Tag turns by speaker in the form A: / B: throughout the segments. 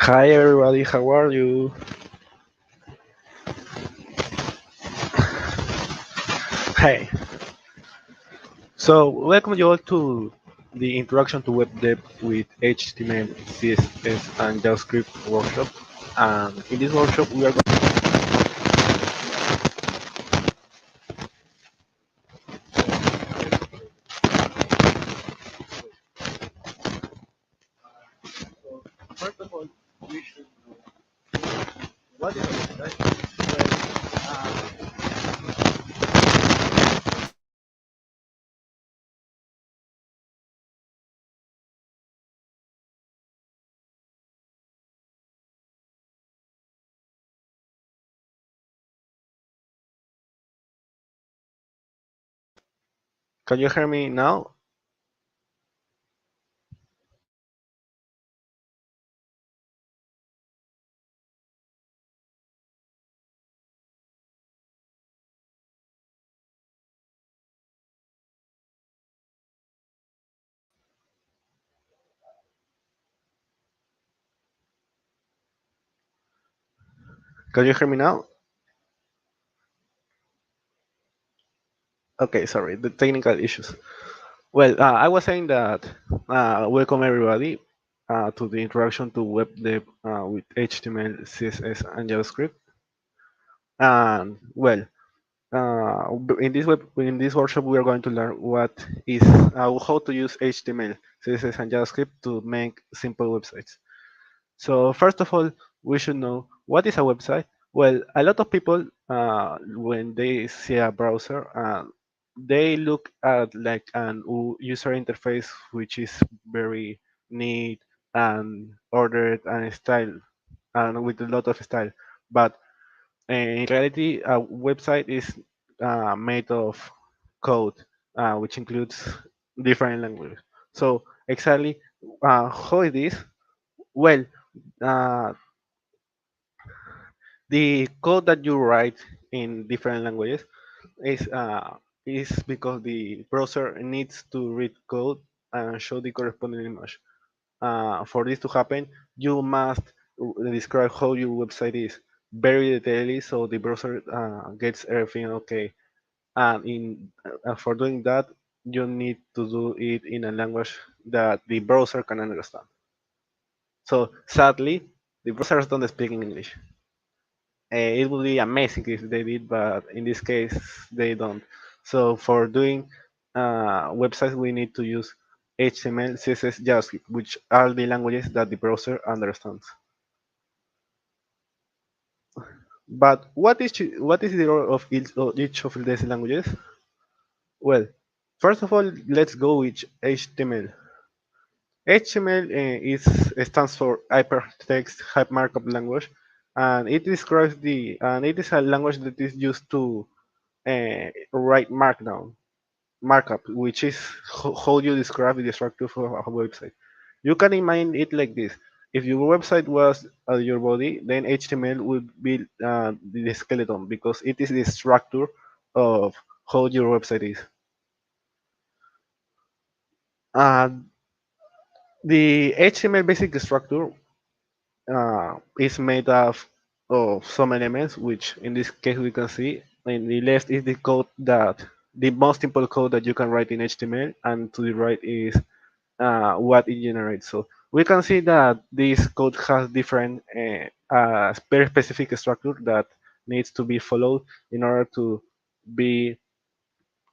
A: Hi everybody, how are you? Hey, so welcome you all to the Introduction to Web Dev with HTML, CSS, and JavaScript workshop. And in this workshop, we are going to first of all, we should know what is a website. Can you hear me now? Can you hear me now? Okay, sorry, the technical issues. Well, I was saying that welcome everybody to the Introduction to Web Dev with HTML, CSS, and JavaScript. And well, in this workshop, we are going to learn what is how to use HTML, CSS, and JavaScript to make simple websites. So first of all, we should know what is a website. Well, a lot of people, when they see a browser, they look at like an user interface which is very neat and ordered and style and with a lot of style. But in reality, a website is made of code, which includes different languages. So exactly how it is? Well, uh, the code that you write in different languages is because the browser needs to read code and show the corresponding image. For this to happen, you must describe how your website is very detailedly so the browser gets everything okay. And for doing that, you need to do it in a language that the browser can understand. So sadly, the browsers don't speak in English. It would be amazing if they did, but in this case, they don't. So for doing websites, we need to use HTML, CSS, JavaScript, which are the languages that the browser understands. But what is the role of each of these languages? Well, first of all, let's go with HTML. HTML stands for Hypertext Markup Language, and it is a language that is used to write markup, which is how you describe the structure of a website. You can imagine it like this: if your website was your body, then HTML would be the skeleton because it is the structure of how your website is. Uh, the HTML basic structure is made of some elements, which in this case we can see. In the left is the code that the most simple code that you can write in HTML, and to the right is what it generates. So we can see that this code has different very specific structure that needs to be followed in order to be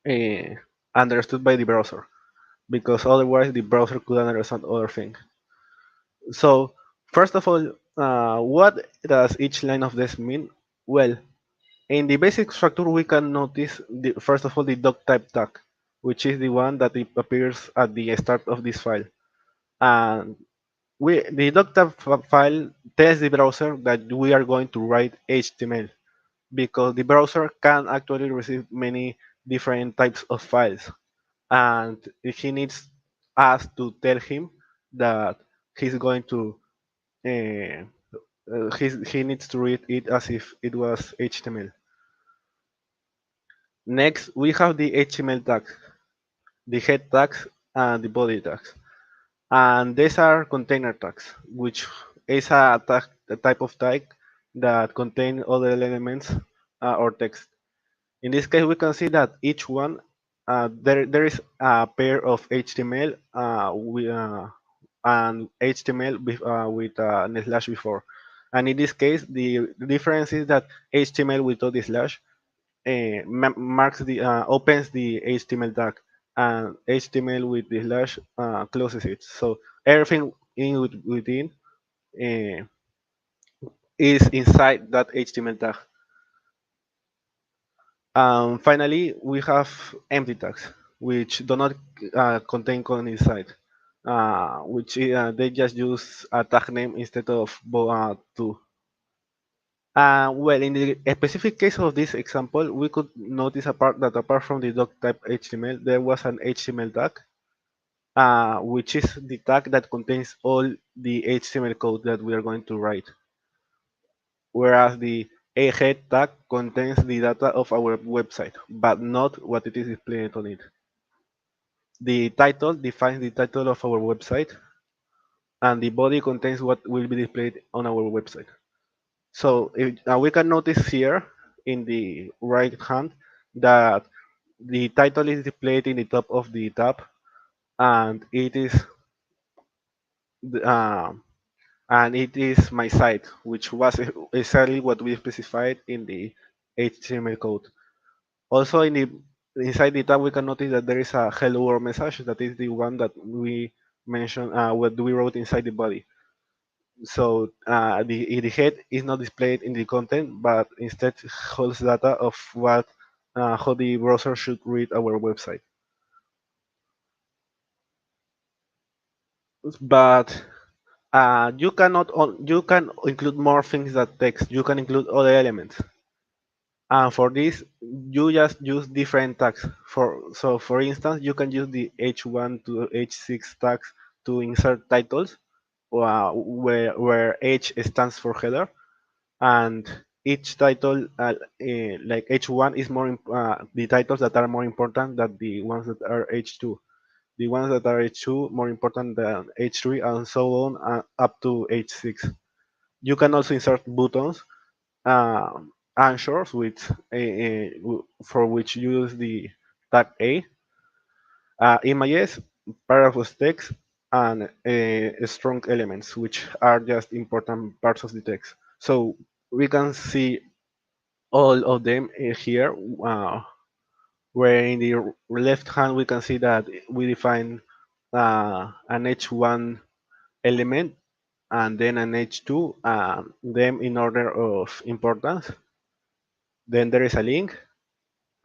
A: uh, understood by the browser, because otherwise the browser could understand other things. So first of all, what does each line of this mean? Well, in the basic structure, we can notice first of all the doc type tag, which is the one that it appears at the start of this file. And the doc file tells the browser that we are going to write HTML because the browser can actually receive many different types of files, and he needs us to tell him that he's going to uh, he needs to read it as if it was HTML. Next, we have the HTML tags, the head tags, and the body tags. And these are container tags, which is a type of tag that contain other elements or text. In this case, we can see that each one there is a pair of HTML and HTML with a slash before. And in this case, the difference is that HTML without the slash marks the opens the HTML tag, and HTML with the slash closes it. So everything within uh, is inside that HTML tag. Finally, we have empty tags, which do not contain code inside, which they just use a tag name instead of two. Well, in the specific case of this example, we could notice that apart from the doc type HTML, there was an HTML tag, which is the tag that contains all the HTML code that we are going to write, whereas the a head tag contains the data of our website, but not what it is displayed on it. The title defines the title of our website, and the body contains what will be displayed on our website. So we can notice here in the right hand that the title is displayed in the top of the tab, and it is uh, my site, which was exactly what we specified in the HTML code. Also, inside the tab, we can notice that there is a hello world message that is the one that we mentioned, what we wrote inside the body. So the head is not displayed in the content, but instead holds data of how the browser should read our website. But you can include more things than text. You can include other elements. And for this, you just use different tags. For instance, you can use the H1 to H6 tags to insert titles, where H stands for header, and each title, like H1, is the titles that are more important than the ones that are H2. The ones that are H2 more important than H3, and so on up to H6. You can also insert buttons, answers for which you use the tag A, images, paragraphs text, and strong elements, which are just important parts of the text. So we can see all of them here, where in the left hand we can see that we define an H1 element and then an H2, them in order of importance. Then there is a link,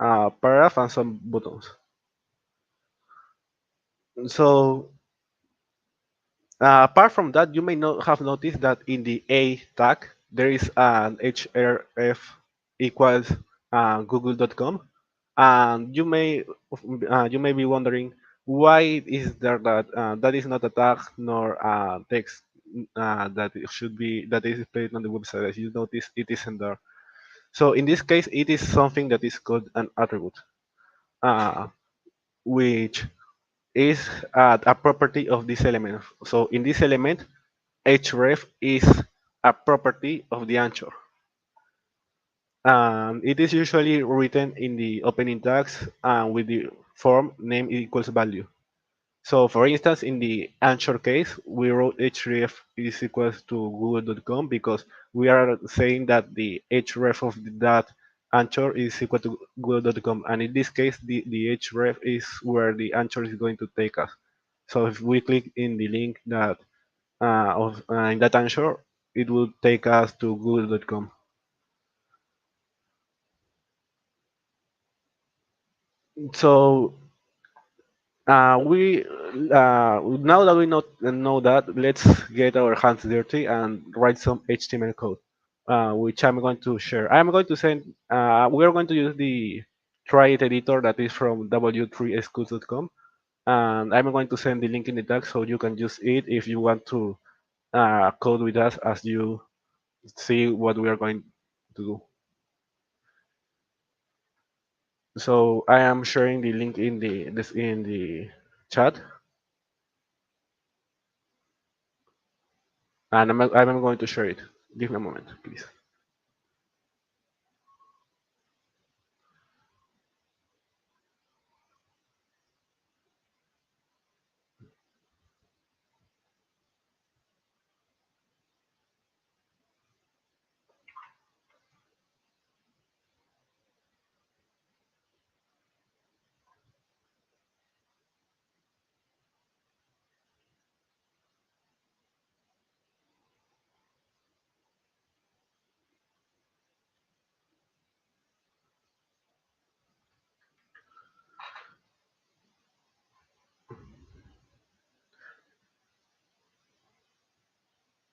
A: paragraph, and some buttons. So apart from that, you may not have noticed that in the A tag there is an href equals google.com, and you may be wondering why is there that is not a tag nor a text that it should be that is displayed on the website. As you notice, it isn't there. So in this case, it is something that is called an attribute, uh, which is a property of this element. So in this element, href is a property of the anchor. It is usually written in the opening tags with the form name equals value. So for instance, in the anchor case, we wrote href is equals to google.com because we are saying that the href of that anchor is equal to google.com. And in this case, the href is where the anchor is going to take us. So if we click in the link in that anchor, it will take us to google.com. So we now that we know that, let's get our hands dirty and write some HTML code, which I'm going to share. I'm going to send. We are going to use the try it editor that is from w3schools.com, and I'm going to send the link in the tag so you can use it if you want to code with us as you see what we are going to do. So I am sharing the link in the chat. and I'm going to share it. Give me a moment, please.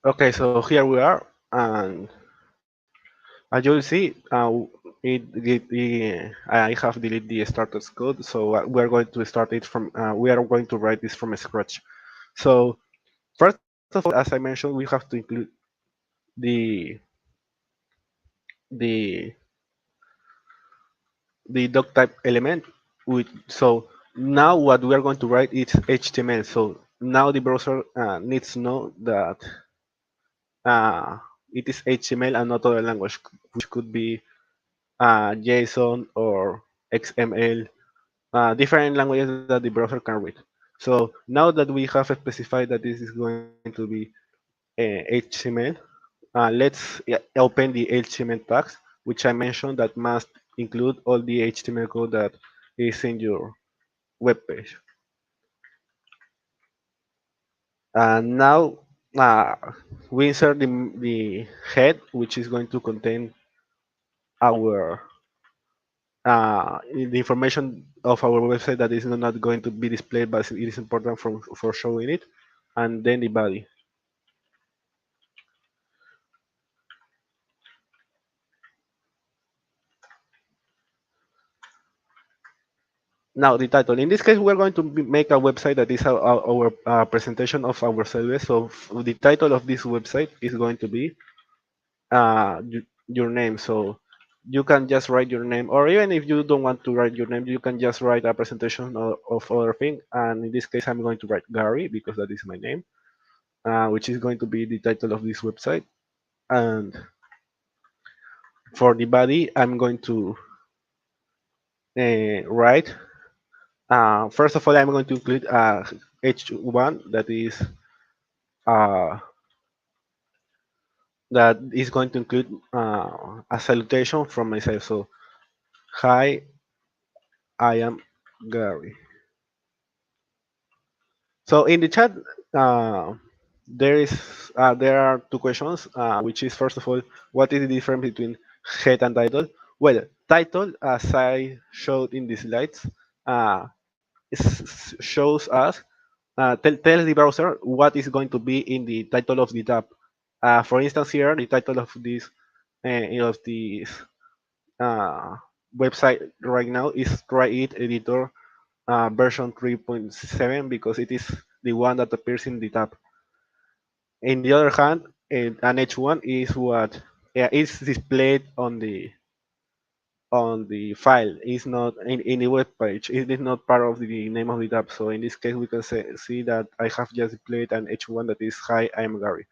A: Okay, so here we are, and as you'll see, I have deleted the starters code, so we are going to start it from. We are going to write this from scratch. So first of all, as I mentioned, we have to include the the the doc type element. So now what we are going to write is HTML. So now the browser needs to know that uh, it is HTML and not other language, which could be JSON or XML, different languages that the browser can read. So now that we have specified that this is going to be HTML, let's open the HTML tags, which I mentioned that must include all the HTML code that is in your web page. And now uh, we insert the head, which is going to contain our the information of our website that is not going to be displayed, but it is important for showing it, and then the body. Now the title. In this case, we're going to make a website that is our presentation of our service. So the title of this website is going to be your name. So you can just write your name, or even if you don't want to write your name, you can just write a presentation of other thing. And in this case, I'm going to write Gary because that is my name, which is going to be the title of this website. And for the body, I'm going to write. First of all, I'm going to include H1 uh, that is going to include a salutation from myself. So, hi, I am Gary. So in the chat, uh, there are two questions, which is first of all, what is the difference between head and title? Well, title, as I showed in the slides, uh, shows us tell the browser what is going to be in the title of the tab. For instance, here the title of this uh, website right now is Try It Editor version 3.7 because it is the one that appears in the tab. In the other hand, an H1 is what is displayed on the file. It's not in the web page. It is not part of the name of the tab. So in this case, we can see that I have just displayed an H1 that is Hi, I'm Gary.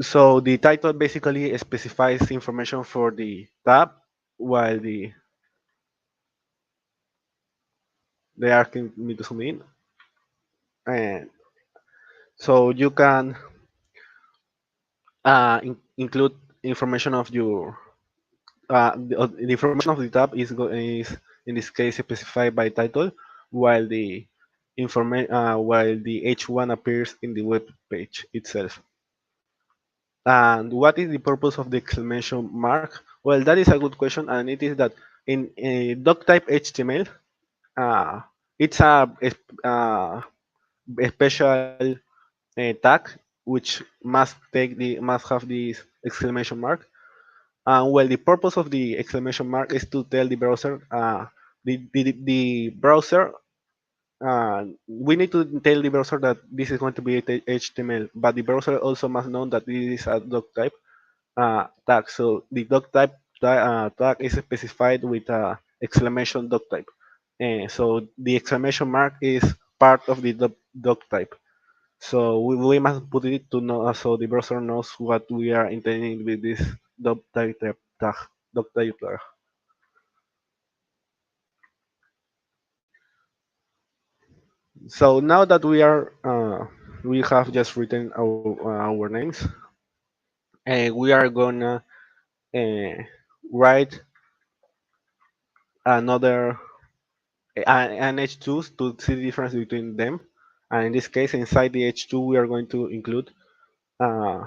A: So the title basically specifies information for the tab, while they are asking me to zoom in, and so you can include information of your the information of the tab is in this case specified by title, while while the H1 appears in the web page itself. And what is the purpose of the exclamation mark? Well, that is a good question, and it is that in doc type HTML, uh, it's a special tag which must have this exclamation mark. Well, the purpose of the exclamation mark is to tell the browser, the browser, we need to tell the browser that this is going to be HTML, but the browser also must know that this is a doc type tag. So the doc type tag is specified with exclamation doc type. So the exclamation mark is part of the doc type. So we must put it to know so the browser knows what we are intending with this tag. Dot type tag. So now that we have just written our names, we are gonna uh, write another an H2 to see the difference between them. And in this case, inside the H2, we are going to include uh,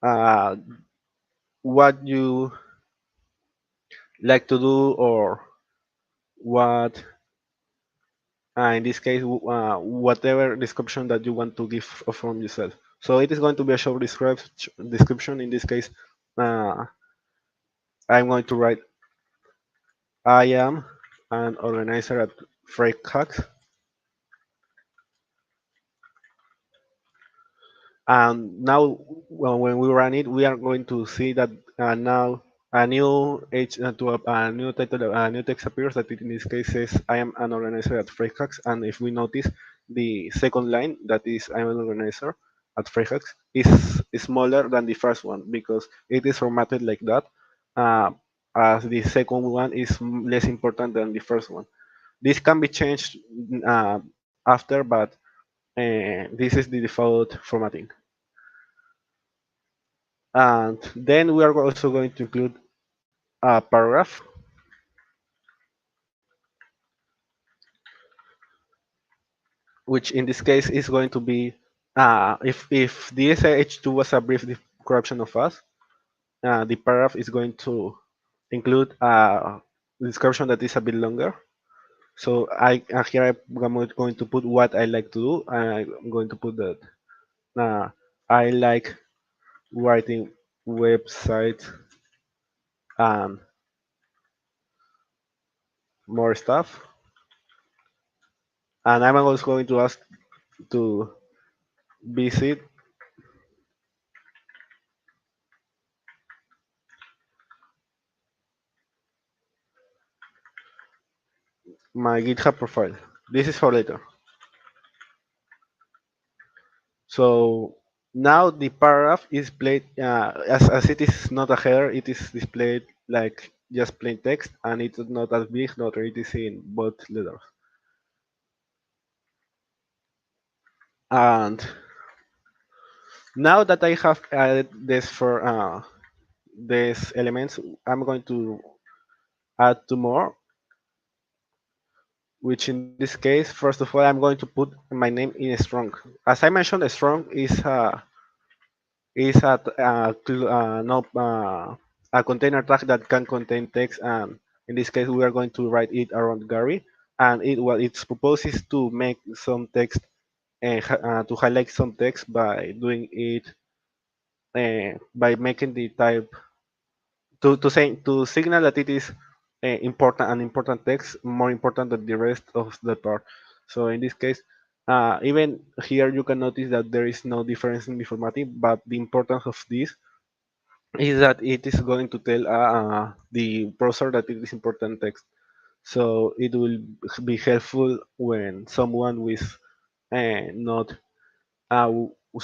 A: uh, what you like to do or what, in this case, whatever description that you want to give from yourself. So it is going to be a short description. In this case, uh, I'm going to write I am an organizer at Freak Hacks. And now, well, when we run it, we are going to see that now a new a new title, a new text appears that in this case says I am an organizer at Freyhacks. And if we notice, the second line that is I am an organizer at Freyhacks is smaller than the first one because it is formatted like that, uh, as the second one is less important than the first one. This can be changed after, but this is the default formatting. And then we are also going to include a paragraph, which in this case is going to be if the SH2 was a brief description of us, the paragraph is going to include a description that is a bit longer. So here I'm going to put what I like to do. I'm going to put that uh, I like writing websites and more stuff. And I'm also going to ask to visit my GitHub profile. This is for later. So now the paragraph is played as it is not a header, it is displayed like just plain text, and it is not as big, nor it is in both letters. And now that I have added this for these elements, I'm going to add two more, which in this case, first of all, I'm going to put my name in strong. As I mentioned, a strong is no, a container tag that can contain text, and in this case we are going to write it around Gary. And what its purpose is to make some text to highlight some text by doing it by making the type to signal that it is important, an important text, more important than the rest of the part. So in this case, even here you can notice that there is no difference in the formatting, but the importance of this is that it is going to tell the browser that it is important text. So it will be helpful when someone with not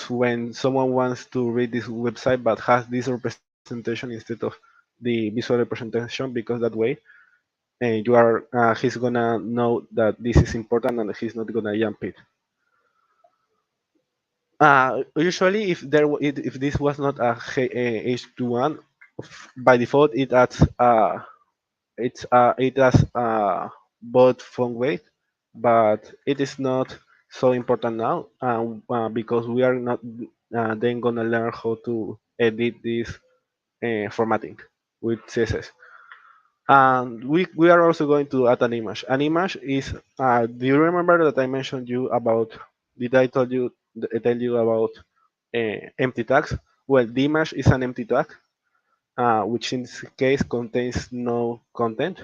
A: when someone wants to read this website but has this representation instead of the visual representation, because that way you are he's gonna know that this is important and he's not gonna jump it. Usually, if this was not a H21, by default it has both phone weight, but it is not so important now because we are not then gonna learn how to edit this formatting with CSS. And we are also going to add an image. An image is do you remember that I mentioned you about did I tell you about empty tags? Well, the image is an empty tag, which in this case contains no content,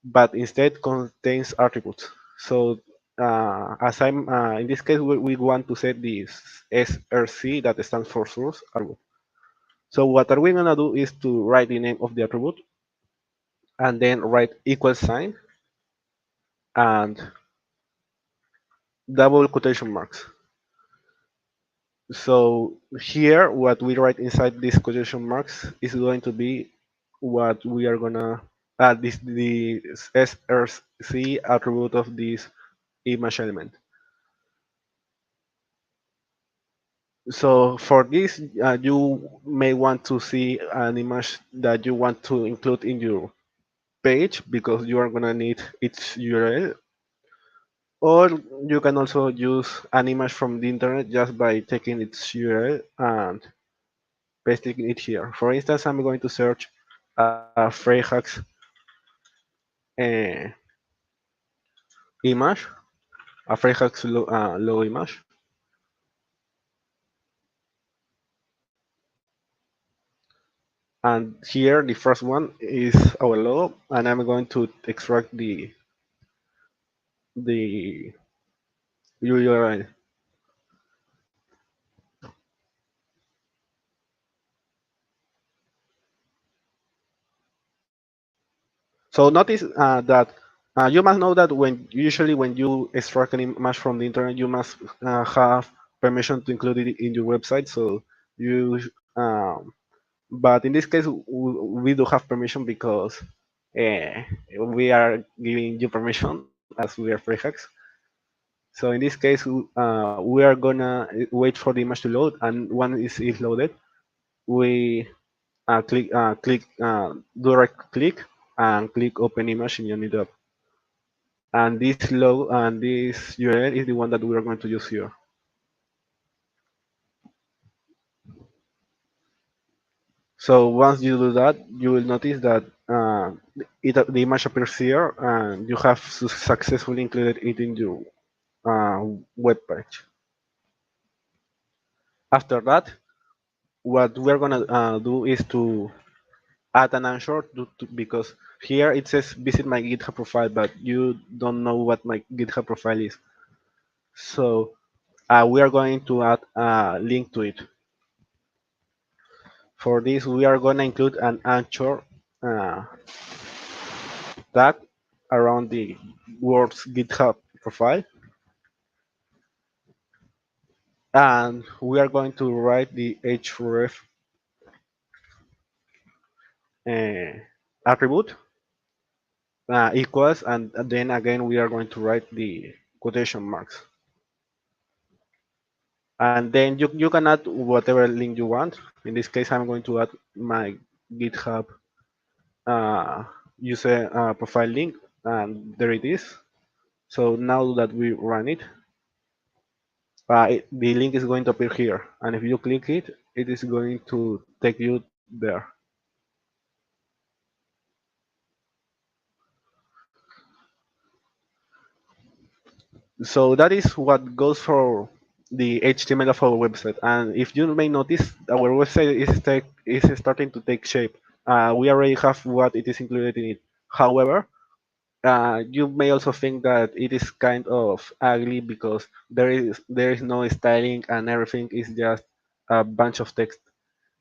A: but instead contains attributes. So as I'm in this case, we want to set this SRC that stands for source attribute. So what are we gonna do is to write the name of the attribute and then write equal sign and double quotation marks. So here, what we write inside these quotation marks is going to be what we are gonna this the SRC attribute of this image element. So for this, you may want to see an image that you want to include in your page because you are gonna need its URL, or you can also use an image from the internet just by taking its URL and pasting it here. For instance, I'm going to search Freyhacks uh, image, a Freyhacks logo image, and here the first one is our logo, and I'm going to extract the URL. So notice that you must know that when you extract an image from the internet, you must have permission to include it in your website. So you, but in this case, we do have permission because uh, we are giving you permission as we are free hacks. So in this case, we are gonna wait for the image to load, and once it's loaded, we do right click and click open image in your app. And this log and this URL is the one that we are going to use here. So once you do that, you will notice that the image appears here, and you have successfully included it in your web page. After that, what we're gonna do is to add an anchor because here it says visit my GitHub profile, but you don't know what my GitHub profile is. So we are going to add a link to it. For this, we are going to include an anchor uh, tag around the words GitHub profile, and we are going to write the href uh, attribute equals, and then again we are going to write the quotation marks. And then you can add whatever link you want. In this case, I'm going to add my GitHub uh, user profile link, and there it is. So now that we run it, the link is going to appear here, and if you click it, it is going to take you there. So that is what goes for the HTML of our website. And if you may notice, our website is starting to take shape. We already have what it is included in it. However, you may also think that it is kind of ugly because there is no styling and everything is just a bunch of text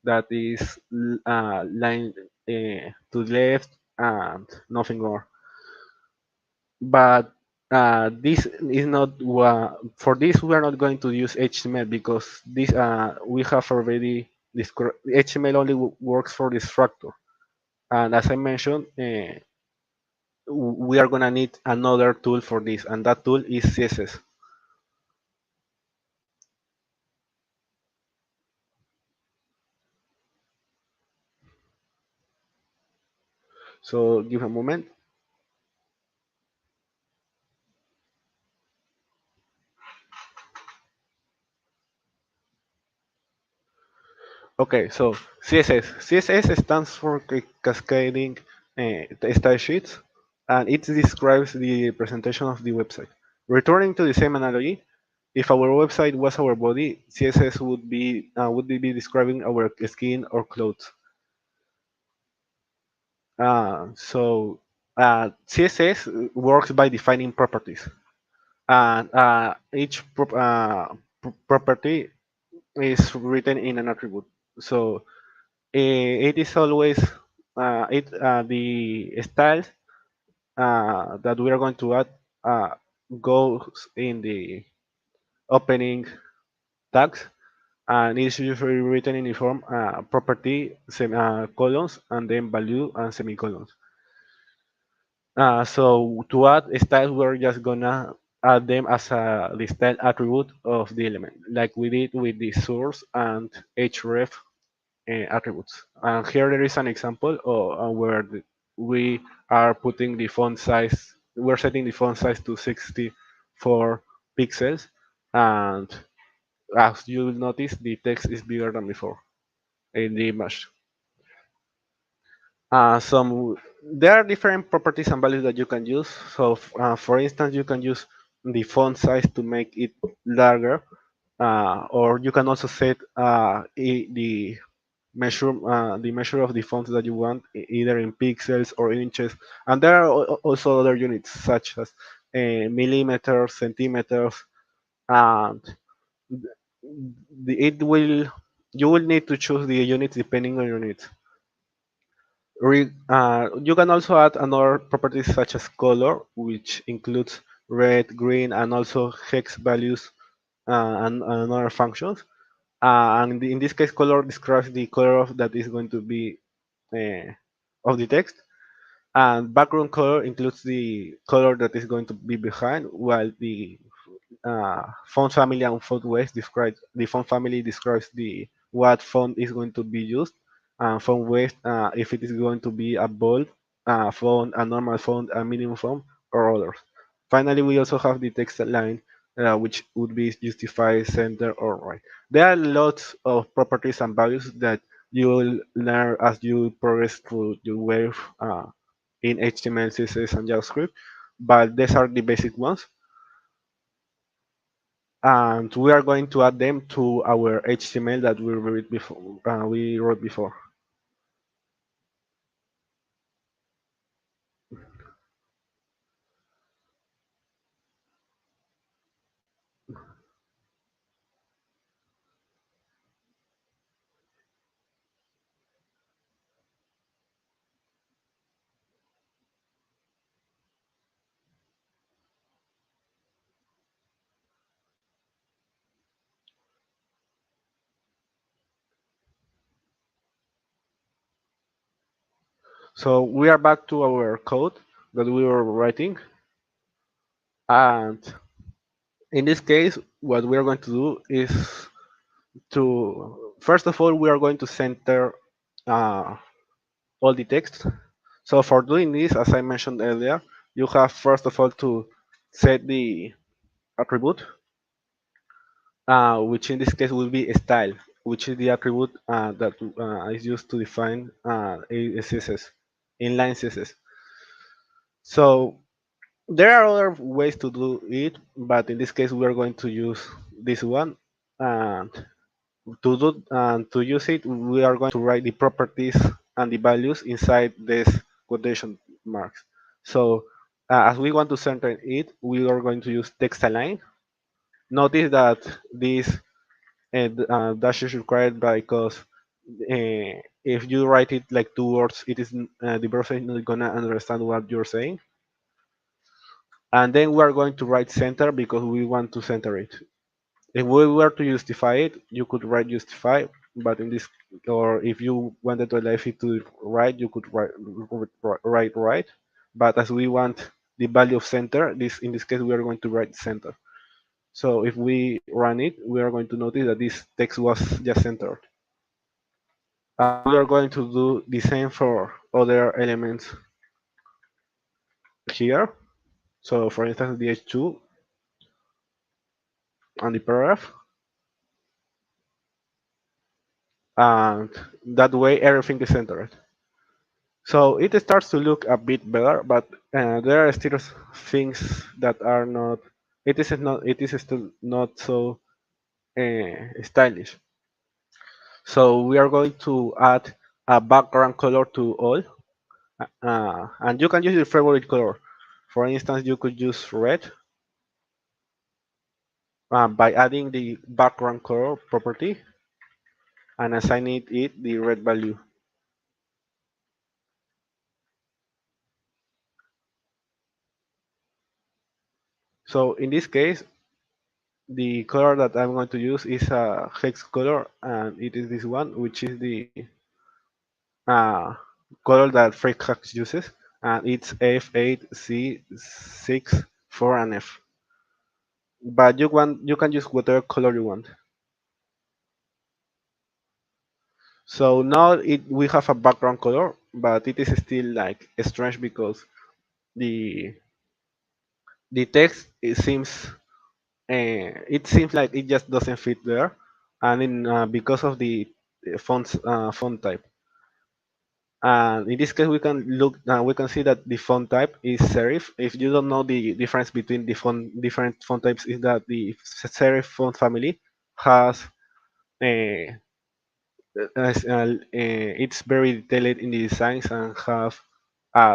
A: that is lined to the left and nothing more. But this is not for this we are not going to use HTML because this we have already this HTML only works for the structure, and as I mentioned, we are gonna need another tool for this, and that tool is CSS. So give a moment. Okay, so CSS stands for cascading style sheets, and it describes the presentation of the website. Returning to the same analogy, if our website was our body, CSS would be describing our skin or clothes. So CSS works by defining properties, and each property is written in an attribute. So it is always the style that we are going to add uh, goes in the opening tags, and it's usually written in the form property colons and then value and semicolons. So to add styles, we're just gonna add them as the style attribute of the element, like we did with the source and href attributes. And here there is an example where we are putting the font size, we're setting the font size to 64 pixels, and as you will notice, the text is bigger than before in the image. Some There are different properties and values that you can use. So, for instance, you can use the font size to make it larger, or you can also set the measure of the font that you want, either in pixels or inches. And there are also other units such as millimeters, centimeters, and it will you will need to choose the units depending on your needs. You can also add another properties such as color, which includes red, green, and also hex values and other functions. And in this case, color describes the color that is going to be uh, of the text, and background color includes the color that is going to be behind, while the font family and font weight describes the font family describes the what font is going to be used, and font weight if it is going to be a bold font, a normal font, a medium font, or others. Finally, we also have the text line, which would be justify, center, or right. There are lots of properties and values that you will learn as you progress through your way in HTML, CSS, and JavaScript, but these are the basic ones, and we are going to add them to our HTML that we wrote before. So we are back to our code that we were writing, and in this case, what we are going to do is to first of all we are going to center uh, all the text. So for doing this, as I mentioned earlier, you have first of all to set the attribute, which in this case will be style, which is the attribute that is used to define a CSS, inline CSS. So there are other ways to do it, but in this case we are going to use this one. And to use it, we are going to write the properties and the values inside this quotation marks. So as we want to center it, we are going to use text align. Notice that this dash is required because if you write it like two words, it is the browser is not gonna understand what you're saying. And then we are going to write center because we want to center it. If we were to justify it, you could write justify, but in this, or if you wanted to allow it to write, you could write. But as we want the value of center, this in this case we are going to write center. So if we run it, we are going to notice that this text was just centered. We are going to do the same for other elements here. So for instance, the H2 and the paragraph, and that way everything is centered. So it starts to look a bit better, but there are still things that are not. It is still not so stylish. So we are going to add a background color to all, and you can use your favorite color. For instance, you could use red by adding the background color property and assigning it the red value. So in this case, the color that I'm going to use is a hex color, and it is this one, which is the uh, color that FreeHax uses, and it's F8, C6, 4, and F. But you can use whatever color you want. So now we have a background color, but it is still like strange because the the text it seems like it just doesn't fit there, and because of the font type. And in this case, we can see that the font type is serif. If you don't know, the difference between the different font types is that the serif font family has a it's very detailed in the designs and have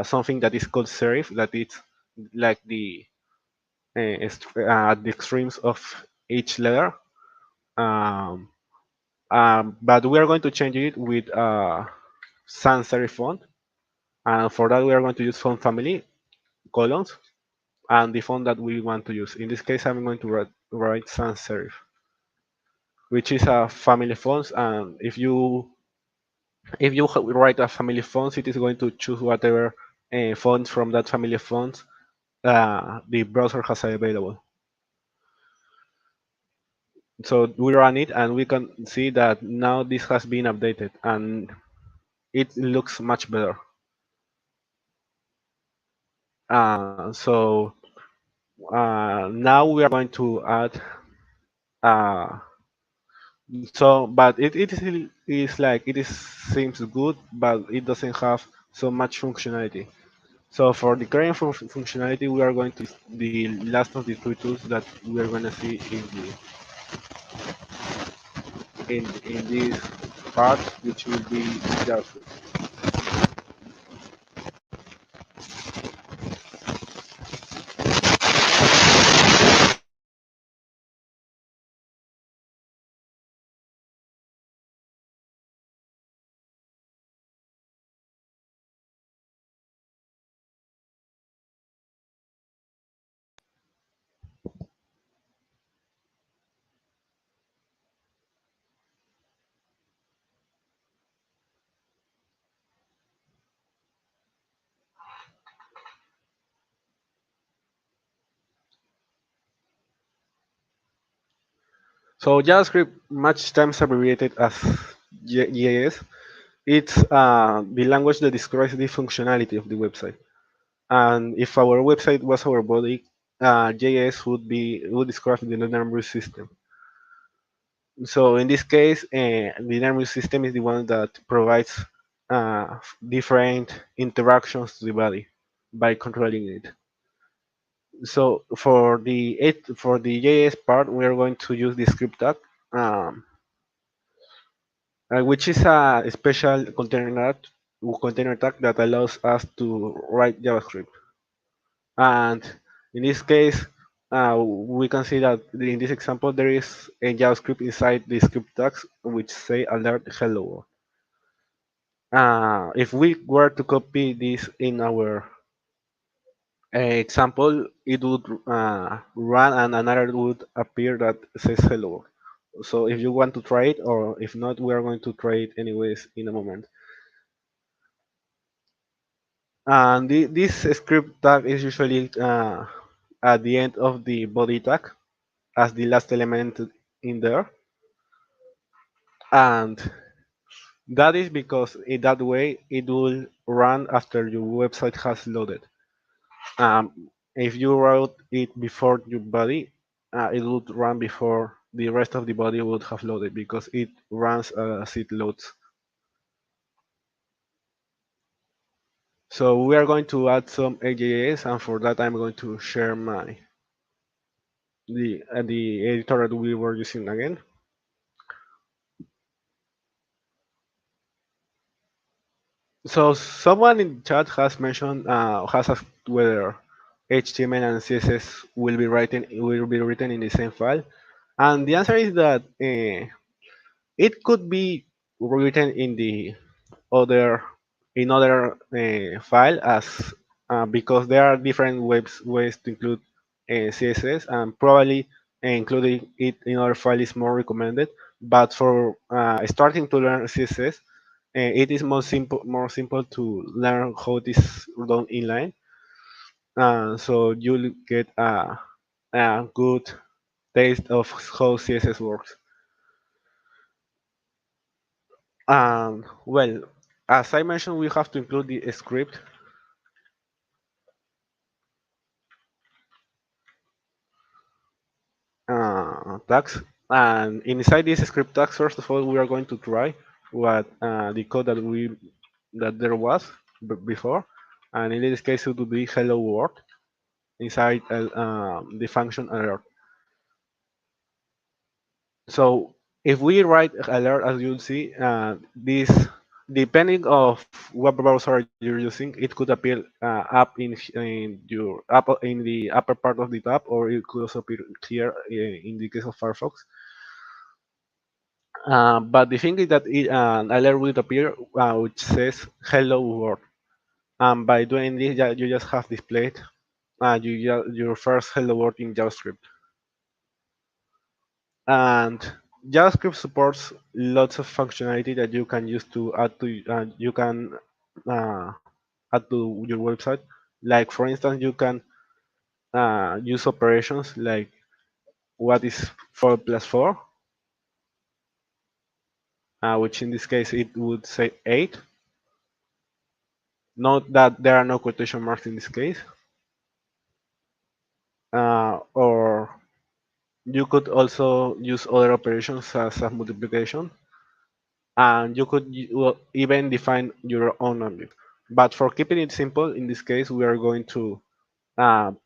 A: something that is called serif, that it's like the extremes of each letter. Um, but we are going to change it with sans serif font, and for that we are going to use font family columns and the font that we want to use. In this case, I'm going to write sans serif, which is a family fonts, and if you write a family fonts, it is going to choose whatever fonts from that family of fonts the browser has available. So we run it, and we can see that now this has been updated, and it looks much better. So now we are going to add. Uh, but is like it is seems good, but it doesn't have so much functionality. So for the current functionality, we are going to use the last of the three tools that we are going to see in this part, which will be JavaScript. So JavaScript, much times abbreviated as JS, it's the language that describes the functionality of the website. And if our website was our body, JS would describe the nervous system. So in this case, the nervous system is the one that provides different interactions to the body by controlling it. So for the JS part, we are going to use the script tag, um, which is a special container tag that allows us to write JavaScript. And in this case, we can see that in this example there is a JavaScript inside the script tags which say alert hello world. If we were to copy this in our example, it would run and another would appear that says hello world. So if you want to try it, or if not, we are going to try it anyways in a moment. And this script tag is usually at the end of the body tag as the last element in there. And that is because in that way it will run after your website has loaded. If you wrote it before your body, it would run before the rest of the body would have loaded because it runs as it loads. So we are going to add some AJS, and for that I'm going to share the editor that we were using again. So someone in chat has mentioned has asked whether HTML and CSS will be written in the same file, and the answer is that it could be written in the other other file as because there are different ways to include CSS, and probably including it in other file is more recommended. But for starting to learn CSS, it is more simple to learn how it is done inline. So you'll get a good taste of how CSS works. Well, as I mentioned, we have to include the script tags. And inside this script tags, first of all, we are going to try what the code that there was before. And in this case, it would be hello world inside the function alert. So if we write alert, as you'll see, this depending of what browser you're using, it could appear up in your up in the upper part of the tab, or it could also appear here in the case of Firefox. But the thing is that an alert will appear which says "Hello World." And by doing this, you just have displayed your first "Hello World" in JavaScript. And JavaScript supports lots of functionality that you can use to add to uh, add to your website. Like for instance, you can use operations like what is 4 plus 4, which in this case it would say 8. Note that there are no quotation marks in this case. Or you could also use other operations as a multiplication, and you could even define your own object. But for keeping it simple, in this case, we are going to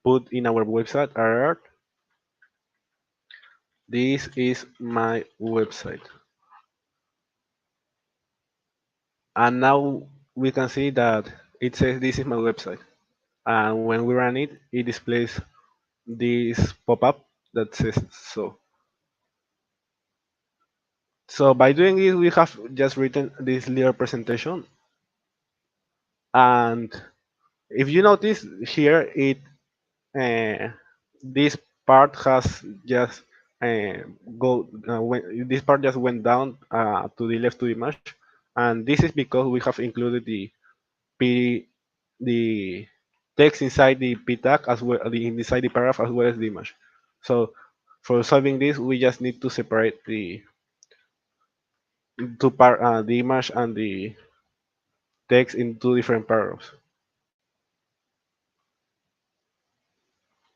A: put in our website alert. This is my website, and now we can see that it says this is my website. And when we run it, it displays this pop-up that says so. So by doing this, we have just written this little presentation. And if you notice here, it uh, this part has just this part just went down to the left to the image, and this is because we have included p the text inside the p tag as well inside the paragraph as well as the image. So for solving this, we just need to separate the image and the text in two different paragraphs.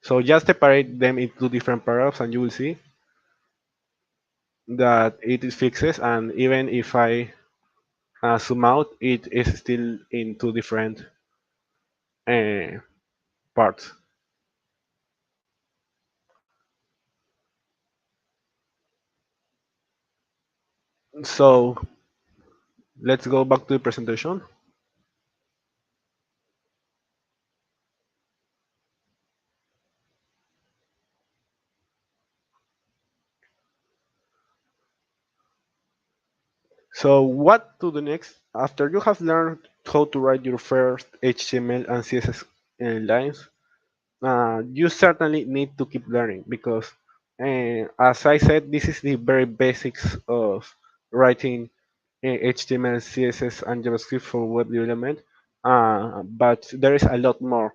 A: So just separate them into different paragraphs, and you will see that it is fixes. And even if I zoom out, it is still in two different uh, parts. So let's go back to the presentation. So what to do next? After you have learned how to write your first HTML and CSS lines, you certainly need to keep learning because, as I said, this is the very basics of writing HTML, CSS, and JavaScript for web development. But there is a lot more.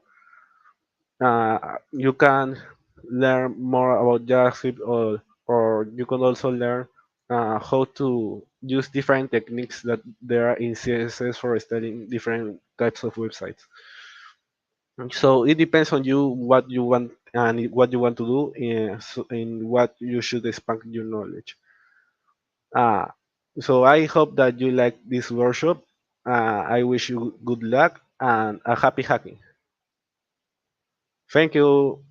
A: You can learn more about JavaScript, or you can also learn how to use different techniques that there are in CSS for styling different types of websites. So it depends on you what you want and what you want to do in what you should expand your knowledge. Uh, so I hope that you like this workshop. I wish you good luck and a happy hacking. Thank you.